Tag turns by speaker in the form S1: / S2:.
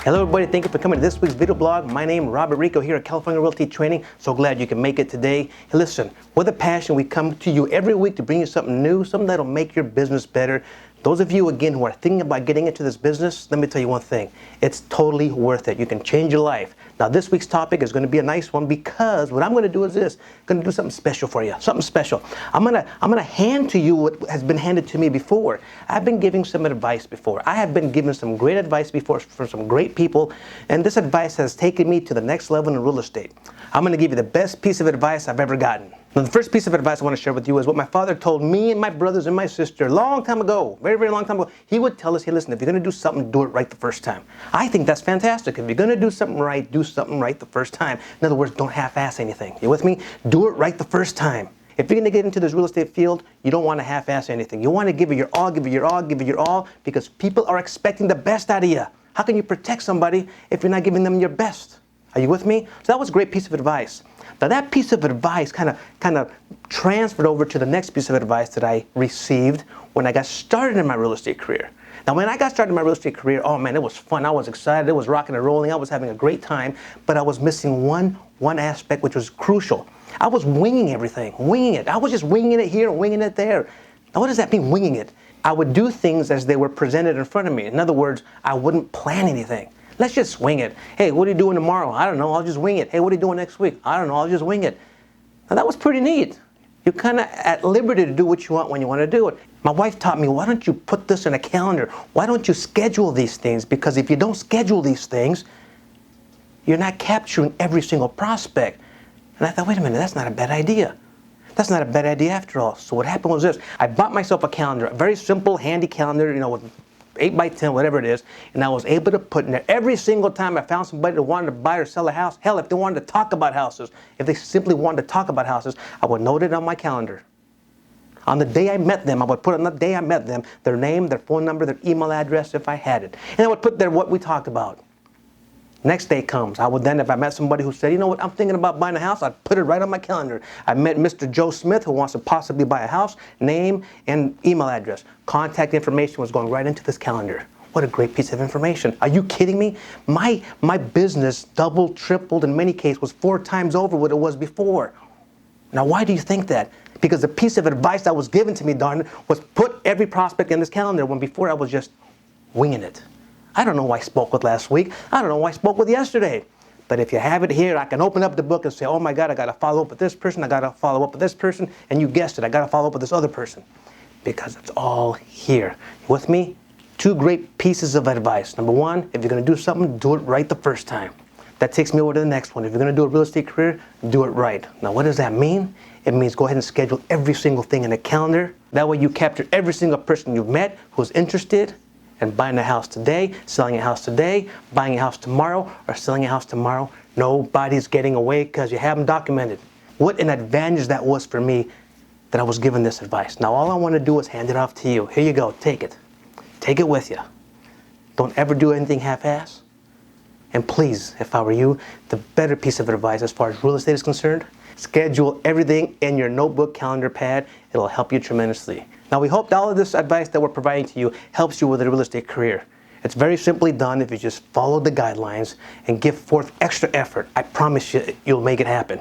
S1: Hello everybody, thank you for coming to this week's video blog. My name is Robert Rico here at California Realty Training. So glad you can make it today. Hey, listen, with a passion, we come to you every week to bring you something new, something that'll make your business better. Those of you, again, who are thinking about getting into this business, let me tell you one thing. It's totally worth it. You can change your life. Now, this week's topic is going to be a nice one because what I'm going to do is this. I'm going to do something special for you, something special. I'm going to hand to you what has been handed to me before. I've been giving some advice before. I have been given some great advice before from some great people, and this advice has taken me to the next level in real estate. I'm going to give you the best piece of advice I've ever gotten. Now, the first piece of advice I want to share with you is what my father told me and my brothers and my sister a long time ago, very, very long time ago. He would tell us, hey, listen, if you're going to do something, do it right the first time. I think that's fantastic. If you're going to do something right the first time. In other words, don't half-ass anything. You with me? Do it right the first time. If you're going to get into this real estate field, you don't want to half-ass anything. You want to give it your all, give it your all, give it your all, because people are expecting the best out of you. How can you protect somebody if you're not giving them your best? Are you with me? So that was a great piece of advice. Now that piece of advice kind of transferred over to the next piece of advice that I received when I got started in my real estate career. Now when I got started in my real estate career, oh man, it was fun. I was excited. It was rocking and rolling. I was having a great time, but I was missing one aspect which was crucial. I was winging everything, winging it. I was just winging it here, winging it there. Now what does that mean, winging it? I would do things as they were presented in front of me. In other words, I wouldn't plan anything. Let's just swing it. Hey, what are you doing tomorrow? I don't know. I'll just wing it. Hey, what are you doing next week? I don't know. I'll just wing it. Now, that was pretty neat. You're kind of at liberty to do what you want when you want to do it. My wife taught me, why don't you put this in a calendar? Why don't you schedule these things? Because if you don't schedule these things, you're not capturing every single prospect. And I thought, wait a minute, that's not a bad idea. That's not a bad idea after all. So what happened was this. I bought myself a calendar, a very simple, handy calendar, with 8 by 10, whatever it is, and I was able to put in there every single time I found somebody that wanted to buy or sell a house. Hell, if they wanted to talk about houses, if they simply wanted to talk about houses, I would note it on my calendar. On the day I met them, I would put on the day I met them, their name, their phone number, their email address if I had it. And I would put there what we talked about. Next day comes, I would then, if I met somebody who said, you know what, I'm thinking about buying a house, I'd put it right on my calendar. I met Mr. Joe Smith who wants to possibly buy a house, name and email address. Contact information was going right into this calendar. What a great piece of information. Are you kidding me? My business doubled, tripled, in many cases was 4 times over what it was before. Now why do you think that? Because the piece of advice that was given to me, darn it, was put every prospect in this calendar when before I was just winging it. I don't know who I spoke with last week. I don't know who I spoke with yesterday. But if you have it here, I can open up the book and say, oh my God, I got to follow up with this person. I got to follow up with this person. And you guessed it, I got to follow up with this other person. Because it's all here. With me, 2 great pieces of advice. Number 1, if you're going to do something, do it right the first time. That takes me over to the next one. If you're going to do a real estate career, do it right. Now, what does that mean? It means go ahead and schedule every single thing in a calendar. That way you capture every single person you've met who's interested and buying a house today, selling a house today, buying a house tomorrow, or selling a house tomorrow. Nobody's getting away because you haven't documented. What an advantage that was for me that I was given this advice. Now all I want to do is hand it off to you. Here you go, take it. Take it with you. Don't ever do anything half-ass. And please, if I were you, the better piece of advice as far as real estate is concerned, schedule everything in your notebook, calendar pad. It'll help you tremendously. Now we hope that all of this advice that we're providing to you helps you with a real estate career. It's very simply done if you just follow the guidelines and give forth extra effort. I promise you, you'll make it happen.